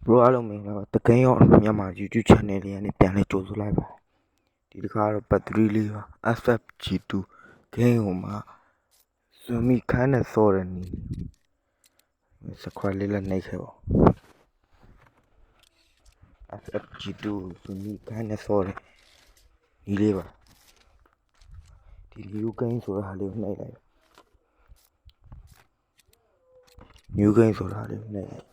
ဘရိုအားလုံးမင်္ဂလာပါတကယ်ရောမြန်မာ YouTube channel လေးကနေပြန်လဲကြိုဆိုလိုက်ပါဒီတစ်ခါတော့ပတ်3လေးပါ FFG2 game ဟိုမှာဇွန်မီခန်းနဲ့စောတဲ့နီစခွက်လေးလည်းနှိပ်ခဲ့ပါ FFG2 ဇွန်မီခန်းနဲ့စောတဲ့နီလေးပါဒီ new game ဆိုတာဟာလေးကိုနှိပ်လိုက်new game ဆိုတာလေးကိုနှိပ်လိုက်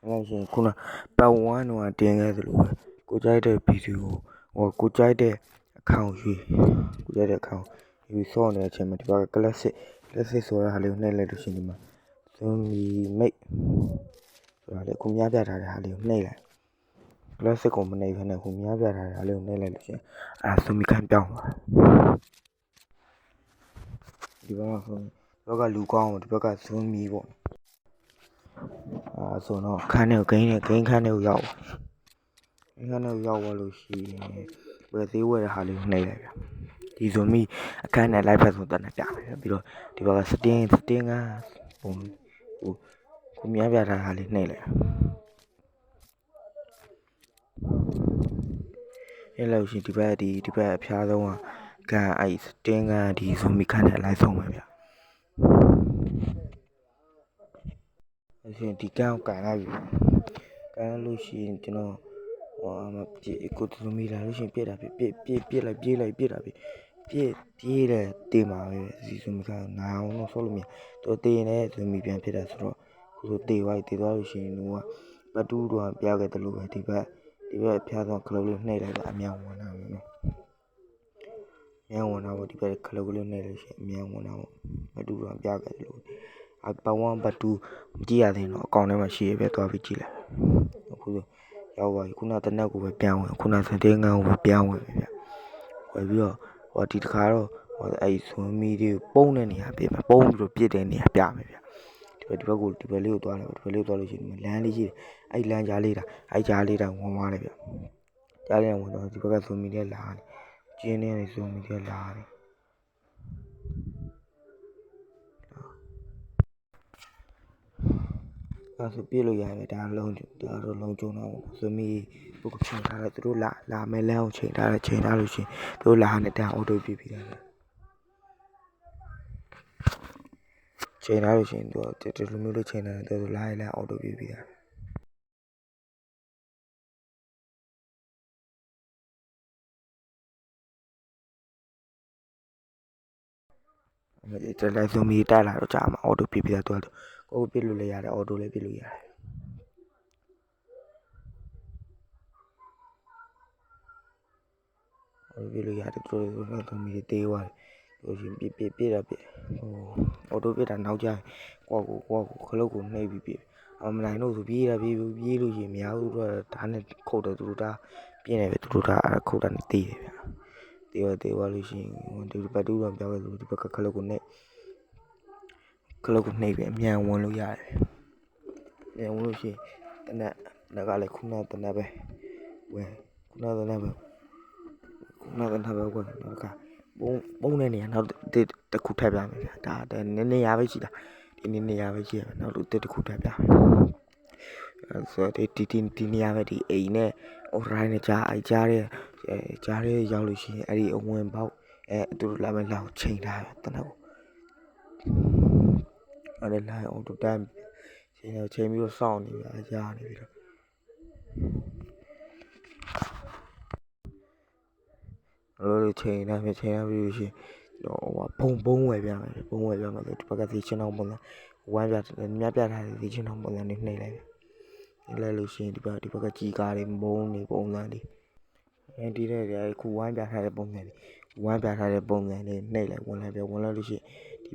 အဲ့ရှင်ခုနပတ်1တော့တင်ခဲ့သလိုပဲကိုကြိုက်တဲ့ဗီဒီယိုဟိုကိုကြိုက်တဲ့အခါကိုရွေးကိုကြိုက်တဲ့အခါကိုရွေးစောနေတဲ့အချိန်မှာဒီဘက်က classic ဆိုတာဟာလေးကိုနှိပ်လိုက်လို့ရှိရင်ဒီမှာ zombie mate ဆိုတာလေခုများပြထားတဲ့ဟာလေးကိုနှိပ်လိုက် classic ကိုမနှိပ်ဘဲနဲ့ခုများပြထားတဲ့ဟာလေးကိုနှိပ်လိုက်လို့ရှိရင်အဲ့ zombie ခန်းပြောင်းသွားဒီဘက်ကလူကောင်းဒီဘက်က zombie ပေါ့ဆိုတော့ခန်းထဲကိုဂိမ်းခန်းထဲကိုရောက်သွားလို့ရှိရင်ဝယ်သေးဝယ်တဲ့ဟာလေးကိုနှိပ်လိုက်ဗျဒီဇွန်မီအခန်းနဲ့လိုက်ဖက်ဆိုတတ်နေပြမယ်ပြီးတော့ဒီဘက်ကစတင်းကပုံကိုများပြထားတဲ့ဟာလေးနှိပ်လိုက်အဲ့လို့ရှိရင်ဒီဘက်အဖျားဆုံးကအဲ့စတင်းကဒီဇွန်မီခန်းနဲ့လိုက်ဆုံးပဲဗျအဲ့ရှင်ဒီကန်ကိုကန်လိုက်ပြီကန်လို့ရှိရင်ကျွန်တော်ကိုဇွန်မီလာလို့ရှိရင်ပြစ်တာပြစ်လိုက်ပြေးတာပြေးတယ်တေးမှာပဲဒီဇွန်မီကနာအောင်တော့ဆောလို့မရတော့တေးနေဇွန်မီပြန်ဖြစ်တာဆိုတော့ခုလိုတေးသွားလို့ရှိရင်တော့ပတ်တူးတော့ပြခဲ့တယ်လို့ပဲဒီဘက်အဖျားဆုံးခလုတ်လေးနှိပ်လိုက်တာအမြန်ဝင်တာပဲနော်မြန်ဝင်တာပေါ့ဒီဘက်ခလုတ်လေးနှိပ်လို့ရှိရင်အမြန်ဝင်တာပေါ့ပတ်တူးတော့ပြခဲ့တယ်လို့ပတ်1ပတ်2မကြည့်ရသေးတော့အကောင့်ထဲမှာရှိရပဲသွားပြီးကြည့်လိုက်အခုရောက်ပါပြီခုနတနက်ကိုပဲပြန်ဝင်ခုနစတင်းကန်းကိုပဲပြန်ဝင်ပြီဗျဝယ်ပြီးတော့ဟိုဒီတစ်ခါတော့အဲ့ဇွန်မီတွေပုံတဲ့နေရာပြမယ်ပုံပြီးတော့ပြစ်တဲ့နေရာပြမယ်ဗျဒီဘက်လေးကိုသွားလိုက်ဒီဘက်လေးကိုသွားလို့ရှိရင်လမ်းလေးရှိတယ်အဲ့လမ်းကြားလေးတာဝင်သွားတယ်ဗျကြားလေးဝင်တော့ဒီဘက်ကဇွန်မီတွေလာတယ်ကျင်းနေဇွန်မီတွေလာတယ်အဲ့ဆိုပြေးလို့ရတယ်ဒါတော့လုံးကျုံတော့ဇွန်မီဘုတ်ချိန်ထားတယ်သူတို့လာမယ်လမ်းကိုချိန်ထားလို့ရှိရင်သူတို့လာနဲ့တန်းအော်တိုပြေးပြီးတယ်ချိန်ထားလို့ရှိရင်သူဒီလိုမျိုးလေးချိန်ထားတယ်သူလာရင်လည်းအော်တိုပြေးပြီးတယ်အဲ့ဒါဇွန်မီတက်လာတော့ကြာမှာအော်တိုပြေးပြီးတယ်သူကိုပြေးလို့လည်းရတယ်အော်တိုလည်းပြေးလို့ရတယ်ပြေးလို့ရတယ်သူတို့ဇွန်မီတေးသွားတယ်သူရှင်ပြေးတာပြေးအော်တိုပြေးတာနောက်ကျကိုခလုတ်ကိုနှိပ်ပြီးပြေးမနိုင်တော့ဆိုပြေးလို့ရှိရင်မရဘူးတော့ဒါနဲ့ခုတ်တယ်သူတို့ဒါပြင်းနေပဲသူတို့ဒါခုတ်တာနဲ့တေးတယ်ဗျတေးသွားလို့ရှိရင်ဒီဘက်တူးတော့ပြောက်ခဲ့လို့ဒီဘက်ကခလုတ်ကိုနှိပ်ပြီးအမြန်ဝင်လို့ရတယ်မြန်ဝင်လို့ရှိရင်တနက်ကလည်းခုနတနက်ပဲဝင်ခုနတနက်ပဲဝင်တော့ကပုံတဲ့နေရာနောက်တစ်ခုထပ်ပြမယ်ဗျဒါနေရာပဲရှိတာဒီနေရာပဲရှိရမယ်နောက်တစ်ခုထပ်ပြမယ်ဆိုတော့ဒီနေရာပဲဒီအိမ်နဲ့အရိုင်းနဲ့ကြားတဲ့ရောက်လို့ရှိရင်အဲ့ဒီအဝင်ပေါက်သူတို့လာမယ်လောက်ချိန်ထားတယ်တနက်ကိုအဲ့ဒါလိုက်အောင်တူတန်းချိန်ပြီးတော့စောင့်နေပြီကြားနေပြီတော့လို့ချိန်ထားပြီးရှိရင်ဘုံဝယ်ပြမယ်ဒီဘက်ကဒီချင်းအောင်ပုံစံဝမ်းမြပြထားတဲ့ဒီချင်းအောင်ပုံစံနေနှိပ်လိုက်လိုက်လို့ရှိရင်ဒီဘက်ကကြီးကားတွေမုံနေပုံစံတွေဒီတဲ့ခုဝမ်းပြထားတဲ့ပုံစံတွေနှိပ်လိုက်ဝင်လိုက်လို့ရှိ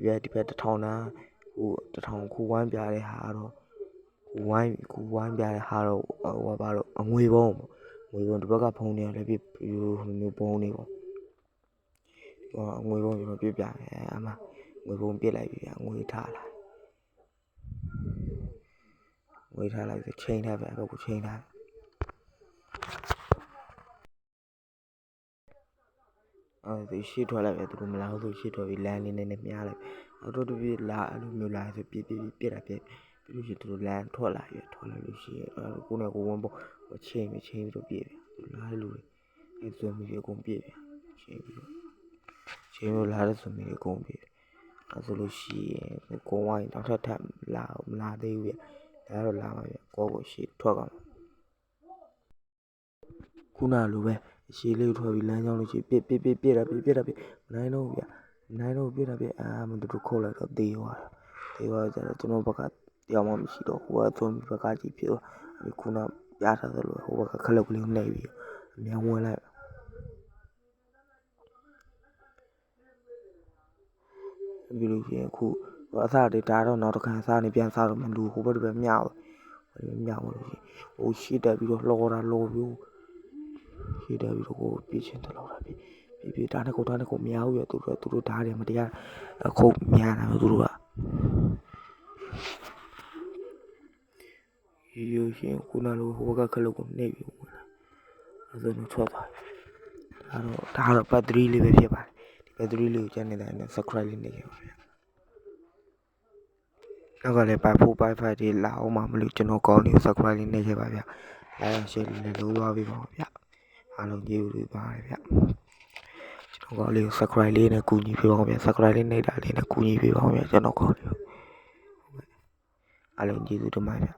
ရင်ဒီဘက်1000နာဟို1000ခုဝမ်းပြတဲ့ဟာတော့ဝမ်းပြတဲ့ဟာတော့ဟိုဘာတော့အငွေပုံဒီဘက်ကဖုံနေလည်းပြမျိုးပုံနေပေါ့ငွေပုံကျွန်တော်ပြပြမယ်အမငွေပုံပြစ်လိုက်ပြီငွေထားလိုက်ဆိုချိန်ထားပဲအခုချိန်ထားဒီရှေ့ထွက်လိုက်ပဲသူတို့မလာဘူးဆိုရှေ့ထွက်ပြီးလမ်းလေးနဲ့မြားလိုက် တော့တပြည့်လာအဲ့လိုမျိုးလာဆိုပြစ်တာပြစ်ပြီးလို့ရှိရင်သူတို့လမ်းထွက်လာလို့ရှိရင်ကိုနဲ့ကိုဝန်းပေါ့ချိန်ပြီးတော့ပြစ်ပြန်လာတဲ့လူတွေအဲ့ဆိုမီတွေအကုန်ပြစ်ပြန်ချိန်ပြီးတော့လာတဲ့ဆိုမီတွေအကုန်ပြစ်အဲ့ဆိုလို့ရှိရင်ကိုဝိုင်းတော့ထပ်မလာသေးဘူးပြဒါတော့လာပါပြကိုရှေ့ထွက်ကောင်ခုနလိုပဲရှေ့လေးထွက်ပြီးလမ်းကြောင်းလို့ရှိပြစ်တာပြစ်နိုင်တော့ပြနိုင်တော့ပြစ်တာပြမတူတူခုတ်လိုက်တော့တေးသွားကြတော့ကျွန်တော်ဘက်ကတရားမှမရှိတော့ဟိုကသွန်ဘက်ကကြည့်ဖြစ်သွားခုနပြထားသလိုဟိုဘက်ကခလုတ်ကလေးနှိပ်ပြီးအမြန်ဝင်လိုက်ပြီးလို့ရှိရင်ခုအစားတွေဒါတော့နောက်တစ်ခါစားနေပြန်စားတော့မလူဟိုဘက်တွေပဲမြောက်လို့ဟိုရှိတက်ပြီးတော့လှော်ပြီးရှိတက်ပြီးတော့ကိုပြစ်ချင်းတလို့တာပြဒါနဲ့ကိုမရဘူးရသူတို့ဓာတ်တွေမတရားခုတ်များတာသူတို့ကယူရှင်ခုနလိုဟိုကခလုတ်ကိုနှိပ်ပြီးဝင်လာအဲ့ဒါနဲ့ထွက်သွားဒါတော့ဘက်ထရီလေးပဲဖြစ်ပါတယ်ဒီဘက်ထရီလေးကိုကျန်နေတဲ့နဲ့ subscribe လေးနေခဲ့ပါဗျာနောက်ကလည်း by 4 by 5တွေလာအောင်မှမလို့ကျွန်တော်ကောင်းလေး subscribe လေးနေခဲ့ပါဗျာ like and share လေးလည်းလုပ်သွားပေးပါဦးဗျာအားလုံးကျေးဇူးပါတယ်ဗျာကျွန်တော်ကောင်းလေး subscribe လေးနဲ့ကူညီပေးပါဦးဗျာ subscribe လေးနေတာလေးနဲ့ကူညီပေးပါဦးဗျာကျွန်တော်ကောင်းလေးအားလုံးကျေးဇူးတင်ပါတယ်ဗျာ